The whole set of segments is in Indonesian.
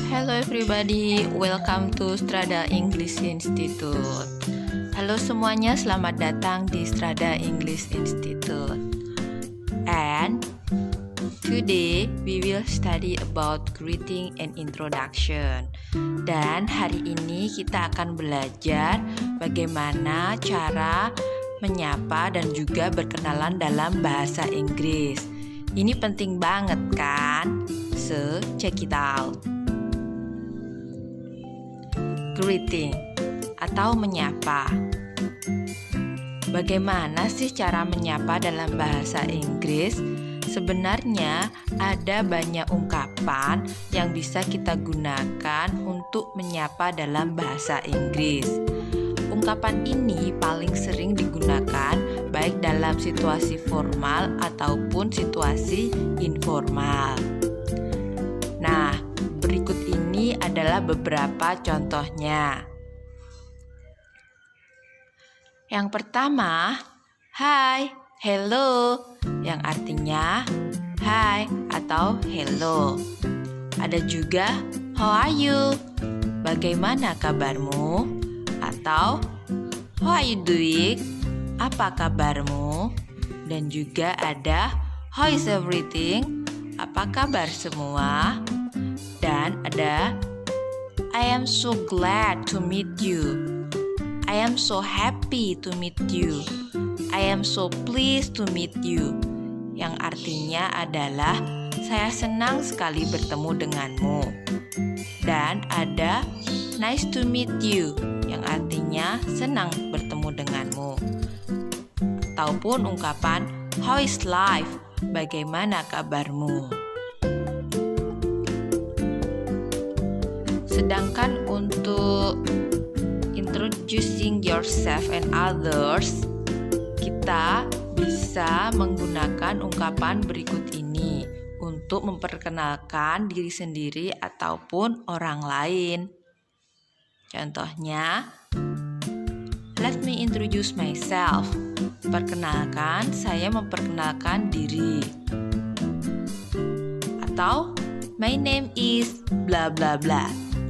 Hello everybody, welcome to Strada English Institute. Halo semuanya, selamat datang di Strada English Institute. And today we will study about greeting and introduction. Dan hari ini kita akan belajar bagaimana cara menyapa dan juga berkenalan dalam bahasa Inggris. Ini penting banget kan? So, check it out. Greeting atau menyapa. Bagaimana sih cara menyapa dalam bahasa Inggris? Sebenarnya ada banyak ungkapan yang bisa kita gunakan untuk menyapa dalam bahasa Inggris. Ungkapan ini paling sering digunakan baik dalam situasi formal ataupun situasi informal. Nah, berikut ini adalah beberapa contohnya. Yang pertama, hi, hello, yang artinya hi atau hello. Ada juga how are you, bagaimana kabarmu, atau how are you doing, apa kabarmu. Dan juga ada how is everything, apa kabar semua. Dan ada I am so glad to meet you, I am so happy to meet you, I am so pleased to meet you, yang artinya adalah saya senang sekali bertemu denganmu. Dan ada nice to meet you, yang artinya senang bertemu denganmu. Ataupun ungkapan how is life, bagaimana kabarmu. Sedangkan untuk introducing yourself and others, kita bisa menggunakan ungkapan berikut ini untuk memperkenalkan diri sendiri ataupun orang lain. Contohnya, let me introduce myself. Perkenalkan, saya memperkenalkan diri. Atau, my name is bla bla bla,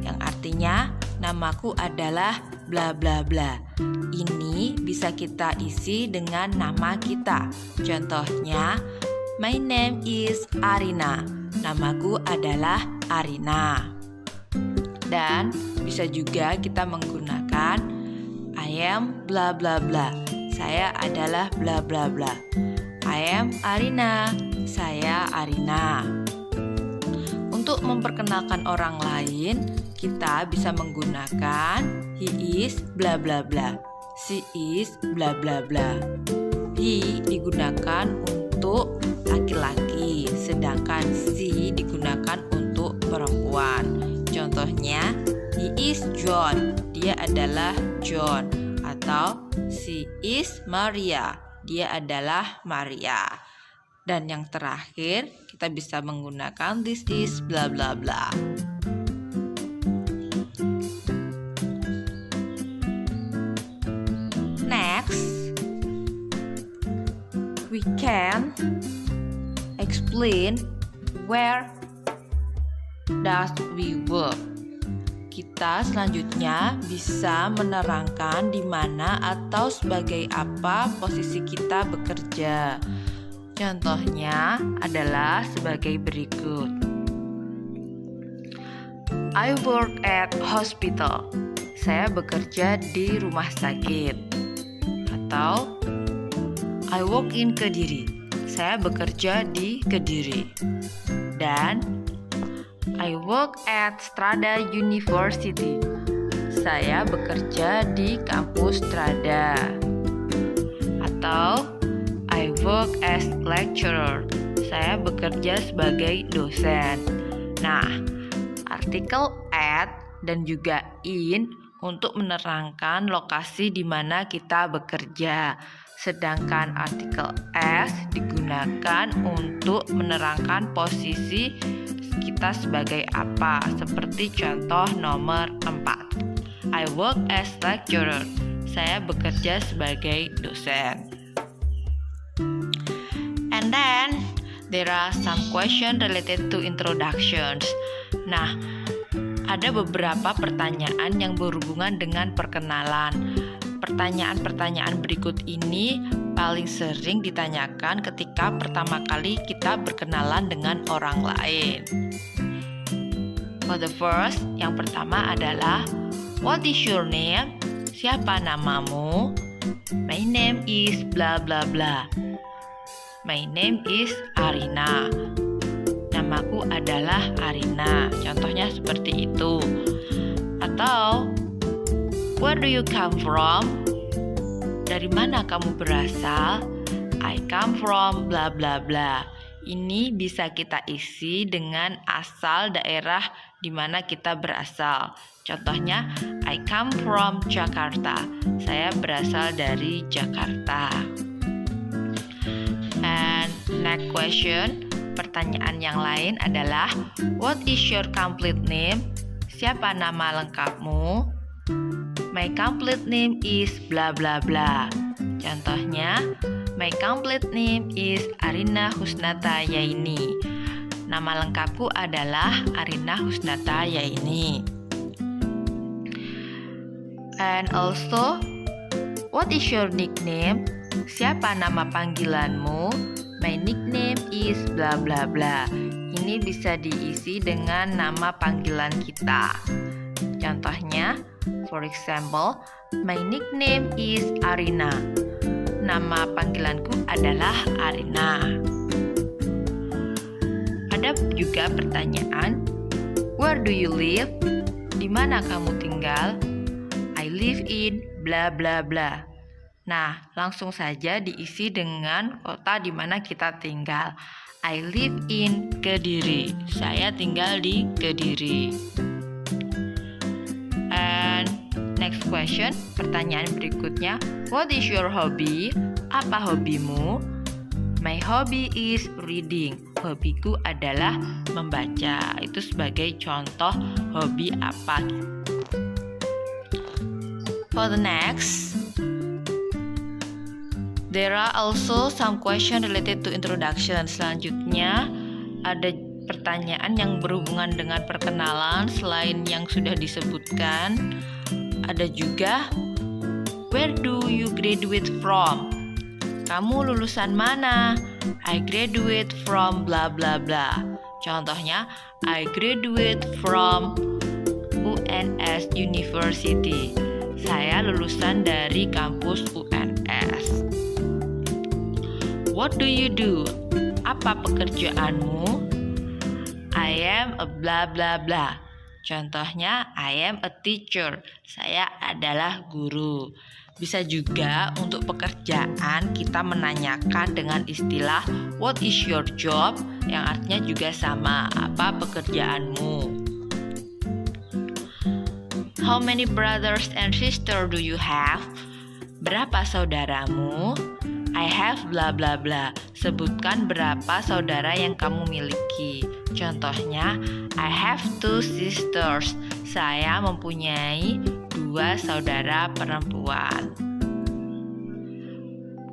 yang artinya namaku adalah bla bla bla. Ini bisa kita isi dengan nama kita. Contohnya, my name is Arina, namaku adalah Arina. Dan bisa juga kita menggunakan I am bla bla bla, saya adalah bla bla bla. I am Arina, saya Arina. Untuk memperkenalkan orang lain, kita bisa menggunakan he is bla bla bla, she is bla bla bla. He digunakan untuk laki-laki, sedangkan she digunakan untuk perempuan. Contohnya, he is John, dia adalah John. Atau she is Maria, dia adalah Maria. Dan yang terakhir, kita bisa menggunakan this is bla bla bla. Next, we can explain where does we work. Kita selanjutnya bisa menerangkan di mana atau sebagai apa posisi kita bekerja. Contohnya adalah sebagai berikut. I work at hospital. Saya bekerja di rumah sakit. Atau I work in Kediri. Saya bekerja di Kediri. Dan I work at Strada University. Saya bekerja di kampus Strada. Atau I work as lecturer. Saya bekerja sebagai dosen. Nah, artikel at dan juga in untuk menerangkan lokasi di mana kita bekerja. Sedangkan artikel as digunakan untuk menerangkan posisi kita sebagai apa, seperti contoh nomor 4. I work as lecturer. Saya bekerja sebagai dosen. And then there are some question related to introductions. Nah, Ada beberapa pertanyaan yang berhubungan dengan perkenalan. Pertanyaan-pertanyaan berikut ini paling sering ditanyakan ketika pertama kali kita berkenalan dengan orang lain. For the first, yang pertama adalah what is your name? Siapa namamu? My name is bla bla bla. My name is Arina. Namaku adalah Arina. Contohnya seperti itu. Atau where do you come from? Dari mana kamu berasal? I come from bla bla bla. Ini bisa kita isi dengan asal daerah di mana kita berasal. Contohnya, I come from Jakarta. Saya berasal dari Jakarta. And next question, pertanyaan yang lain adalah, what is your complete name? Siapa nama lengkapmu? My complete name is bla bla bla. Contohnya, my complete name is Arina Husnata Yaini. Nama lengkapku adalah Arina Husnata Yaini. And also, what is your nickname? Siapa nama panggilanmu? My nickname is bla bla bla. Ini bisa diisi dengan nama panggilan kita. Contohnya, for example, my nickname is Arina. Nama panggilanku adalah Arina. Ada juga pertanyaan, where do you live? Di mana kamu tinggal? I live in bla bla bla. Nah, langsung saja diisi dengan kota di mana kita tinggal. I live in Kediri. Saya tinggal di Kediri. And next question, pertanyaan berikutnya, what is your hobby? Apa hobimu? My hobby is reading. Hobiku adalah membaca. Itu sebagai contoh hobi apa. For the next, there are also some question related to introduction. Selanjutnya, ada pertanyaan yang berhubungan dengan perkenalan selain yang sudah disebutkan. Ada juga, where do you graduate from? Kamu lulusan mana? I graduate from bla bla bla. Contohnya, I graduate from UNS University. Saya lulusan dari kampus UNS. What do you do? Apa pekerjaanmu? I am a bla bla bla. Contohnya, I am a teacher. Saya adalah guru. Bisa juga untuk pekerjaan kita menanyakan dengan istilah what is your job, yang artinya juga sama, apa pekerjaanmu. How many brothers and sisters do you have? Berapa saudaramu? I have bla bla bla. Sebutkan berapa saudara yang kamu miliki. Contohnya, I have 2 sisters. Saya mempunyai 2 saudara perempuan.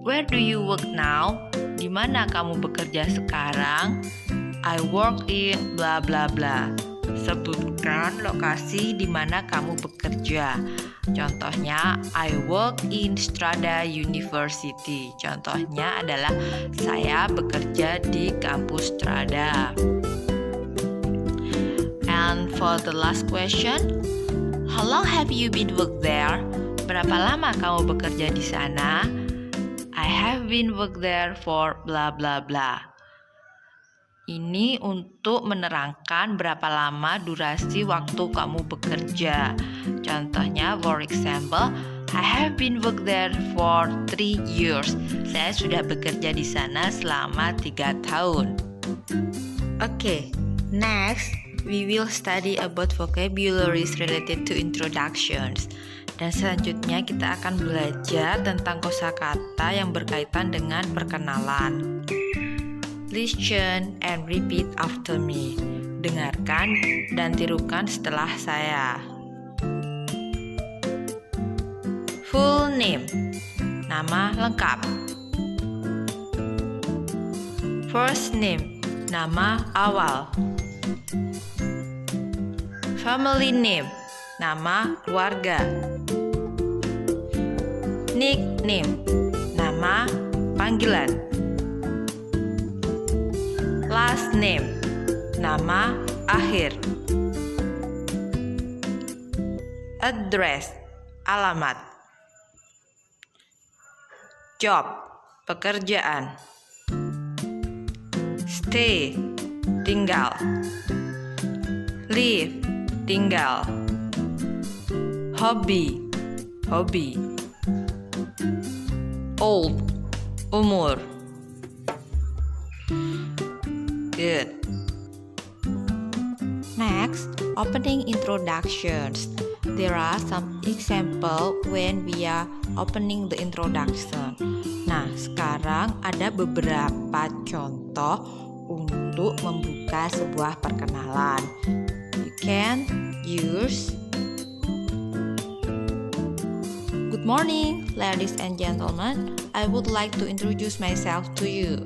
Where do you work now? Di mana kamu bekerja sekarang? I work in bla bla bla. Sebutkan lokasi di mana kamu bekerja. Contohnya, I work in Strada University. Contohnya adalah saya bekerja di kampus Strada. And for the last question, how long have you been work there? Berapa lama kamu bekerja di sana? I have been work there for bla bla bla. Ini untuk menerangkan berapa lama durasi waktu kamu bekerja. Contohnya, for example, I have been work there for 3 years. Saya sudah bekerja di sana selama 3 tahun. Okay, next we will study about vocabularies related to introductions. Dan selanjutnya kita akan belajar tentang kosakata yang berkaitan dengan perkenalan. Listen and repeat after me. Dengarkan dan tirukan setelah saya. Full name, nama lengkap. First name, nama awal. Family name, nama keluarga. Nickname, nama panggilan. Last name, nama akhir. Address, alamat. Job, pekerjaan. Stay, tinggal. Live, tinggal. Hobby, hobi. Old, umur. Good. Next, opening introductions. There are some example when we are opening the introduction. Nah, sekarang ada beberapa contoh untuk membuka sebuah perkenalan. You can use Good morning, ladies and gentlemen. I would like to introduce myself to you.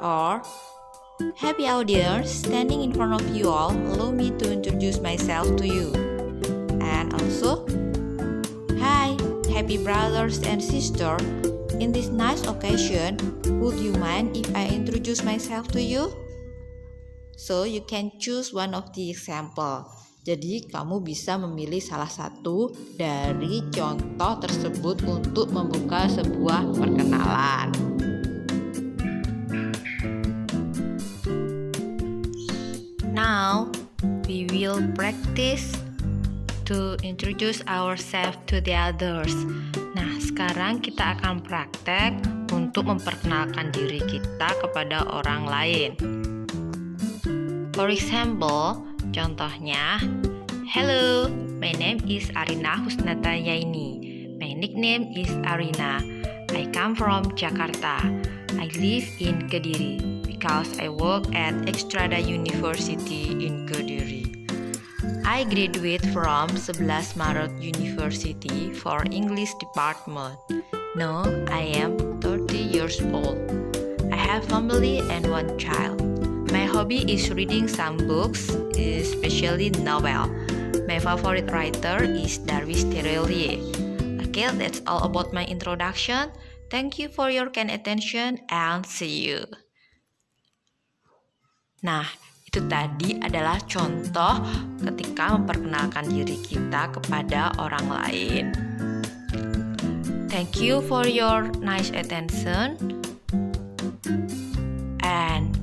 Or happy audience, standing in front of you all, allow me to introduce myself to you. And also, hi, happy brothers and sisters. In this nice occasion, would you mind if I introduce myself to you? So you can choose one of the example. Jadi kamu bisa memilih salah satu dari contoh tersebut untuk membuka sebuah perkenalan. Now, we will practice to introduce ourselves to the others. Nah, sekarang kita akan praktek untuk memperkenalkan diri kita kepada orang lain. For example, contohnya, hello, my name is Arina Husnata Yaini. My nickname is Arina. I come from Jakarta. I live in Kediri because I work at Extrada University in Kediri. I graduate from 11 Maret University for English department. Now I am 30 years old. I have family and one child. My hobby is reading some books, especially novel. My favorite writer is Darwis Tirelier. Okay, that's all about my introduction. Thank you for your kind attention and see you. Nah, itu tadi adalah contoh ketika memperkenalkan diri kita kepada orang lain. Thank you for your nice attention. And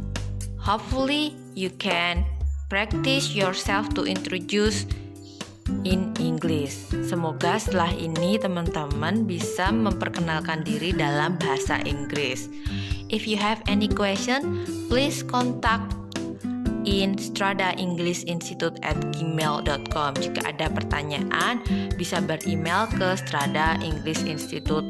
hopefully you can practice yourself to introduce in English. Semoga setelah ini teman-teman bisa memperkenalkan diri dalam bahasa Inggris. If you have any question, please contact in Strada English Institute at gmail.com. Jika ada pertanyaan, bisa beremail ke Strada English Institute